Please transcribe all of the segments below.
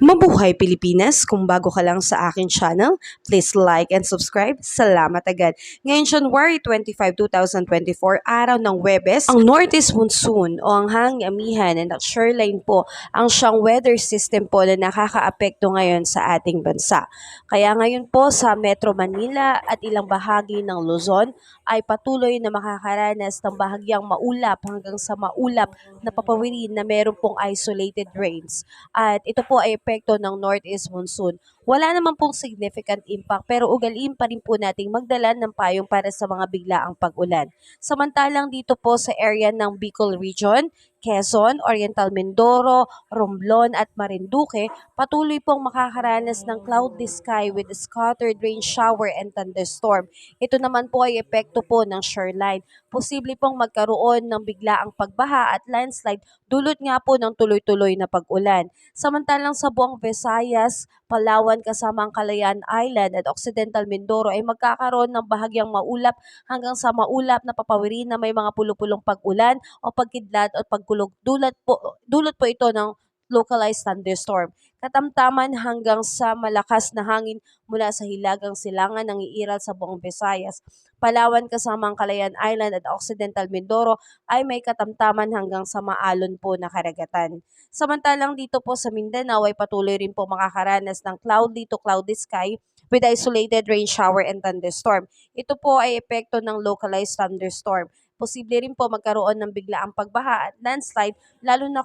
Mabuhay Pilipinas! Kung bago ka lang sa akin channel, please like and subscribe. Salamat agad! Ngayon, January 25, 2024, araw ng Huwebes, ang Northeast Monsoon o ang hanging amihan and ang shoreline po ang siyang weather system po na nakakaapekto ngayon sa ating bansa. Kaya ngayon po sa Metro Manila at ilang bahagi ng Luzon ay patuloy na makakaranas ng bahagyang maulap hanggang sa maulap na papawirin na meron pong isolated rains. At ito po ay epekto ng Northeast Monsoon. Wala naman pong significant impact pero ugaliin pa rin po nating magdala ng payong para sa mga biglaang pag-ulan. Samantalang dito po sa area ng Bicol Region, Quezon, Oriental Mindoro, Romblon at Marinduque, patuloy pong makakaranas ng cloudy sky with scattered rain shower and thunderstorm. Ito naman po ay epekto po ng shoreline. Posible pong magkaroon ng biglaang pagbaha at landslide dulot nga po ng tuloy-tuloy na pag-ulan. Samantalang sa buong Visayas, Palawan kasama ang Calayan Island at Occidental Mindoro ay magkakaroon ng bahagyang maulap hanggang sa maulap na papawirin na may mga pulupulong pag-ulan o pagkidlat o pagkulog. Dulot po ito ng localized thunderstorm. Katamtaman hanggang sa malakas na hangin mula sa hilagang silangan ng iiral sa buong Visayas. Palawan kasama ang Calayan Island at Occidental Mindoro ay may katamtaman hanggang sa maalon po na karagatan. Samantalang dito po sa Mindanao ay patuloy rin po makakaranas ng cloudy to cloudy sky with isolated rain shower and thunderstorm. Ito po ay epekto ng localized thunderstorm. Posible rin po magkaroon ng biglaang pagbaha at landslide lalo na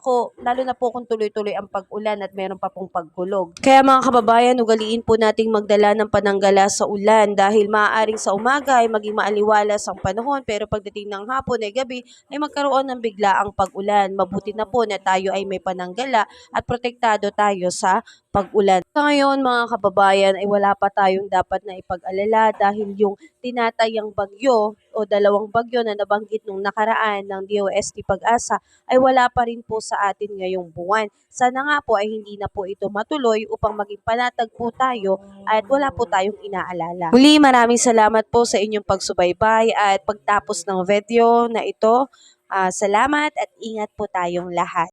po kung tuloy-tuloy ang pag-ulan at meron pa pong pagkulog. Kaya mga kababayan, ugaliin po nating magdala ng pananggala sa ulan dahil maaaring sa umaga ay maging maaliwalas ang panahon pero pagdating ng hapon ay gabi ay magkaroon ng biglaang pag-ulan. Mabuti na po na tayo ay may pananggala at protektado tayo sa pag-ulan. Sa ngayon mga kababayan ay wala pa tayong dapat na ipag-alala dahil yung tinatayang bagyo o dalawang bagyo na nabanggit nung nakaraan ng DOST Pag-asa ay wala pa rin po sa atin ngayong buwan. Sana nga po ay hindi na po ito matuloy upang maging panatag po tayo at wala po tayong inaalala. Muli maraming salamat po sa inyong pagsubaybay at pagtapos ng video na ito. Salamat at ingat po tayong lahat.